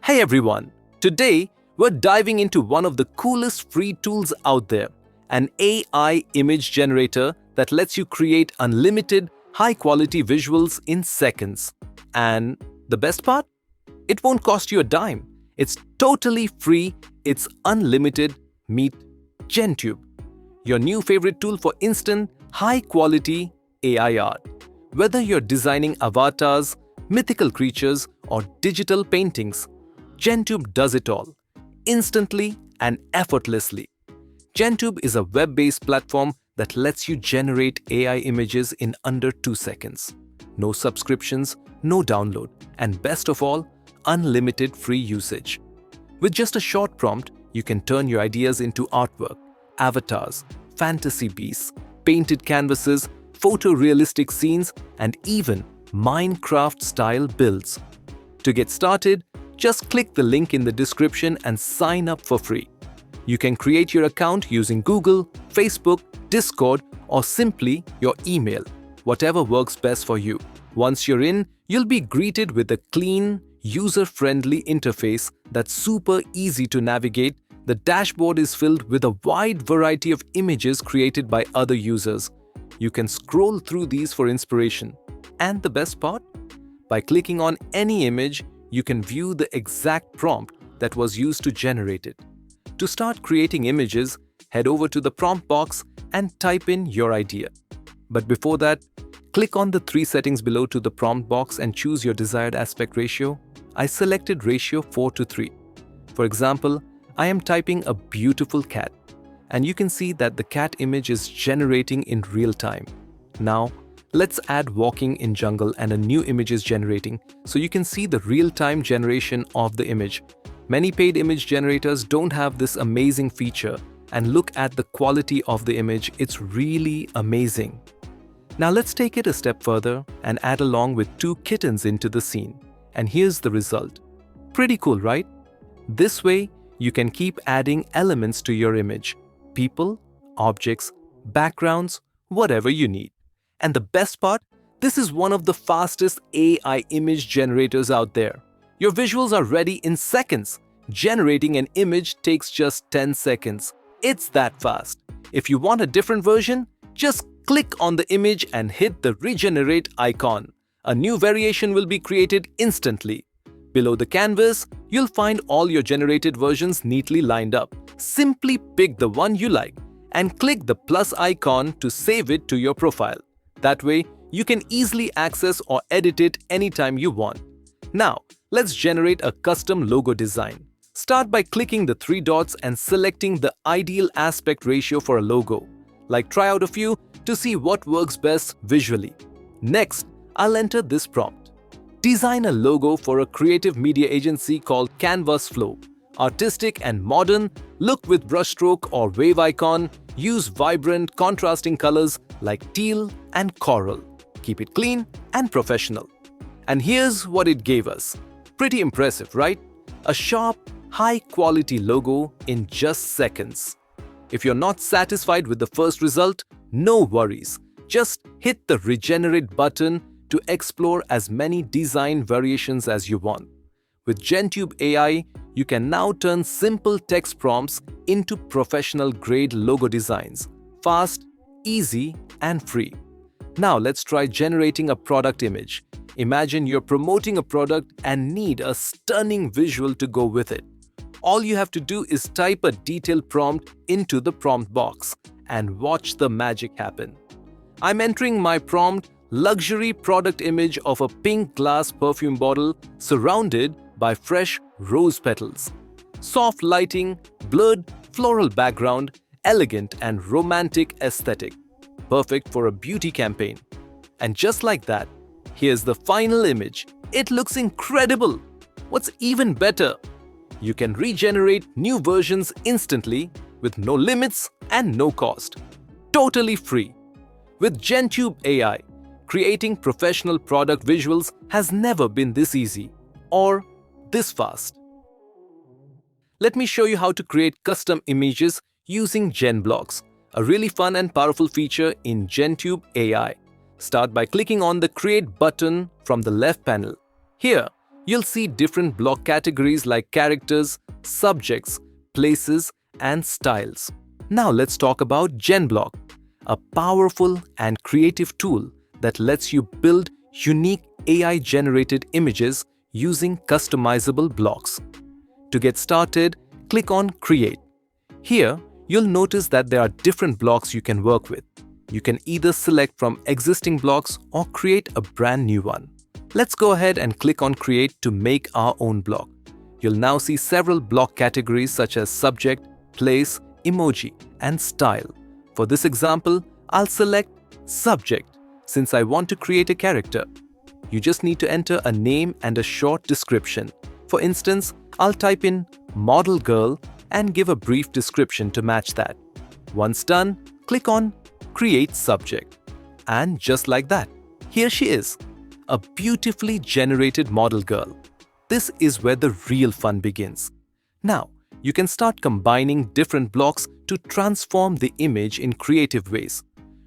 Hey everyone! Today, we're diving into one of the coolest free tools out there, an AI image generator that lets you create unlimited, high-quality visuals in seconds. And the best part? It won't cost you a dime. It's totally free, it's unlimited. Meet GenTube, your new favorite tool for instant, high-quality AI art. Whether you're designing avatars, mythical creatures, or digital paintings, GenTube does it all, instantly and effortlessly. GenTube is a web-based platform that lets you generate AI images in under 2 seconds. No subscriptions, no download, and best of all, unlimited free usage. With just a short prompt, you can turn your ideas into artwork, avatars, fantasy beasts, painted canvases, photorealistic scenes, and even Minecraft-style builds. To get started, just click the link in the description and sign up for free. You can create your account using Google, Facebook, Discord, or simply your email, whatever works best for you. Once you're in, you'll be greeted with a clean, user-friendly interface that's super easy to navigate. The dashboard is filled with a wide variety of images created by other users. You can scroll through these for inspiration. And the best part? By clicking on any image, you can view the exact prompt that was used to generate it. To start creating images, head over to the prompt box and type in your idea. But before that, click on the 3 settings below to the prompt box and choose your desired aspect ratio. I selected ratio 4:3. For example, I am typing a beautiful cat, and you can see that the cat image is generating in real time. Now, let's add walking in jungle and a new image is generating so you can see the real-time generation of the image. Many paid image generators don't have this amazing feature, and look at the quality of the image, it's really amazing. Now let's take it a step further and add along with 2 kittens into the scene. And here's the result. Pretty cool, right? This way, you can keep adding elements to your image. People, objects, backgrounds, whatever you need. And the best part? This is one of the fastest AI image generators out there. Your visuals are ready in seconds. Generating an image takes just 10 seconds. It's that fast. If you want a different version, just click on the image and hit the regenerate icon. A new variation will be created instantly. Below the canvas, you'll find all your generated versions neatly lined up. Simply pick the one you like and click the plus icon to save it to your profile. That way, you can easily access or edit it anytime you want. Now, let's generate a custom logo design. Start by clicking the 3 dots and selecting the ideal aspect ratio for a logo. Try out a few to see what works best visually. Next, I'll enter this prompt. Design a logo for a creative media agency called Canvas Flow. Artistic and modern, look with brushstroke or wave icon. Use vibrant, contrasting colors like teal and coral. Keep it clean and professional. And here's what it gave us. Pretty impressive, right? A sharp, high-quality logo in just seconds. If you're not satisfied with the first result, no worries. Just hit the regenerate button to explore as many design variations as you want. With GenTube AI, you can now turn simple text prompts into professional-grade logo designs. Fast, easy, and free. Now let's try generating a product image. Imagine you're promoting a product and need a stunning visual to go with it. All you have to do is type a detailed prompt into the prompt box and watch the magic happen. I'm entering my prompt, luxury product image of a pink glass perfume bottle surrounded by fresh rose petals. Soft lighting, blurred floral background, elegant and romantic aesthetic. Perfect for a beauty campaign. And just like that, here's the final image. It looks incredible! What's even better? You can regenerate new versions instantly with no limits and no cost. Totally free. With GenTube AI, creating professional product visuals has never been this easy or this fast. Let me show you how to create custom images using GenBlocks, a really fun and powerful feature in GenTube AI. Start by clicking on the Create button from the left panel. Here, You'll see different block categories like characters, subjects, places, and styles. Now let's talk about GenBlock, a powerful and creative tool that lets you build unique AI-generated images using customizable blocks. To get started, click on Create. Here, you'll notice that there are different blocks you can work with. You can either select from existing blocks or create a brand new one. Let's go ahead and click on Create to make our own block. You'll now see several block categories such as subject, place, emoji, and style. For this example, I'll select subject since I want to create a character. You just need to enter a name and a short description. For instance, I'll type in model girl and give a brief description to match that. Once done, click on Create Subject. And just like that, here she is, a beautifully generated model girl. This is where the real fun begins. Now, you can start combining different blocks to transform the image in creative ways.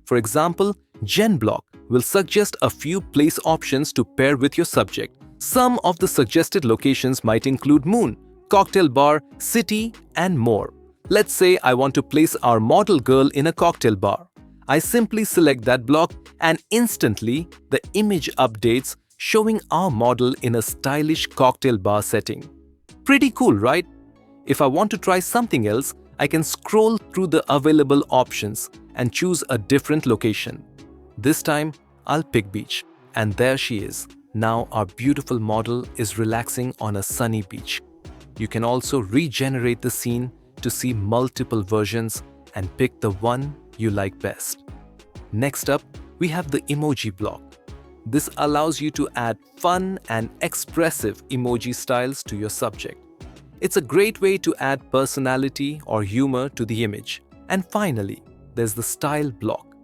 For example, GenBlock will suggest a few place options to pair with your subject. Some of the suggested locations might include moon, cocktail bar, city, and more. Let's say I want to place our model girl in a cocktail bar. I simply select that block and instantly the image updates showing our model in a stylish cocktail bar setting. Pretty cool, right? If I want to try something else, I can scroll through the available options and choose a different location. This time, I'll pick beach. And there she is. Now our beautiful model is relaxing on a sunny beach. You can also regenerate the scene to see multiple versions and pick the one you like best. Next up, we have the emoji block. This allows you to add fun and expressive emoji styles to your subject. It's a great way to add personality or humor to the image. And finally, there's the style block.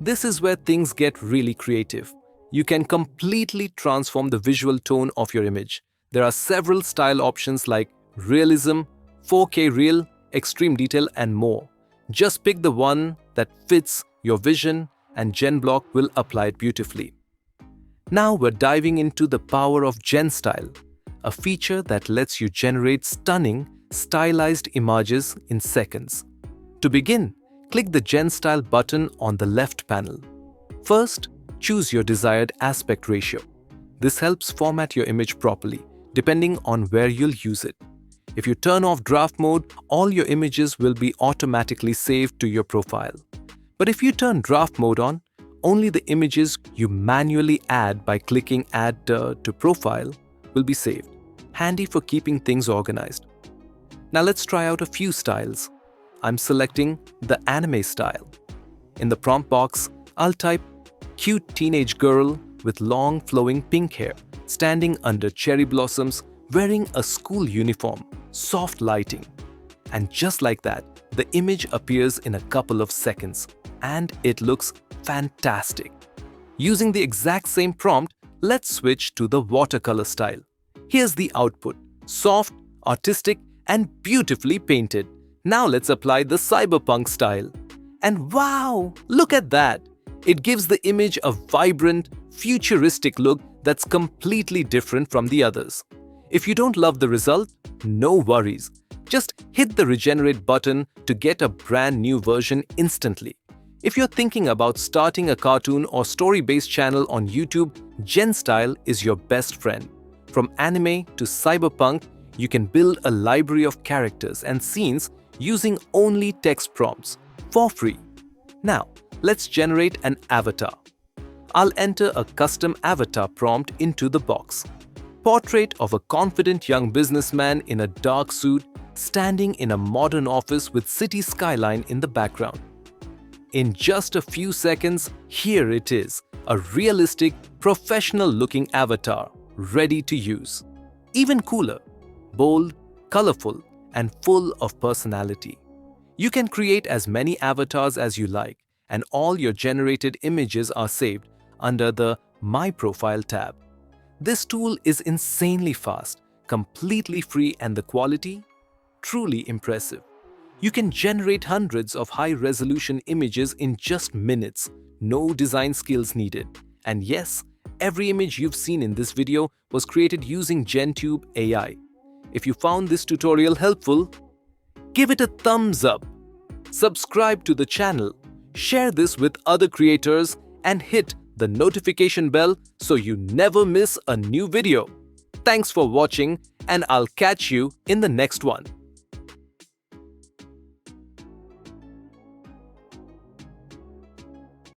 This is where things get really creative. You can completely transform the visual tone of your image. There are several style options like realism, 4K real, extreme detail, and more. Just pick the one that fits your vision and GenBlock will apply it beautifully. Now we're diving into the power of GenStyle, a feature that lets you generate stunning, stylized images in seconds. To begin, click the GenStyle button on the left panel. First, choose your desired aspect ratio. This helps format your image properly, depending on where you'll use it. If you turn off draft mode, all your images will be automatically saved to your profile. But if you turn draft mode on, only the images you manually add by clicking Add to Profile will be saved. Handy for keeping things organized. Now let's try out a few styles. I'm selecting the anime style. In the prompt box, I'll type cute teenage girl with long flowing pink hair, standing under cherry blossoms, wearing a school uniform, soft lighting. And just like that, the image appears in a couple of seconds, and it looks fantastic. Using the exact same prompt, let's switch to the watercolor style. Here's the output: soft, artistic, and beautifully painted. Now let's apply the cyberpunk style. And wow, look at that! It gives the image a vibrant, futuristic look that's completely different from the others. If you don't love the result, no worries. Just hit the regenerate button to get a brand new version instantly. If you're thinking about starting a cartoon or story-based channel on YouTube, GenStyle is your best friend. From anime to cyberpunk, you can build a library of characters and scenes using only text prompts for free. Now, let's generate an avatar. I'll enter a custom avatar prompt into the box. Portrait of a confident young businessman in a dark suit standing in a modern office with city skyline in the background. In just a few seconds, here it is, a realistic, professional-looking avatar, ready to use. Even cooler, bold, colorful, and full of personality. You can create as many avatars as you like, and all your generated images are saved under the My Profile tab. This tool is insanely fast, completely free, and the quality? Truly impressive. You can generate hundreds of high-resolution images in just minutes, no design skills needed. And yes, every image you've seen in this video was created using GenTube AI. If you found this tutorial helpful, give it a thumbs up, subscribe to the channel, share this with other creators, and hit the notification bell so you never miss a new video. Thanks for watching, and I'll catch you in the next one.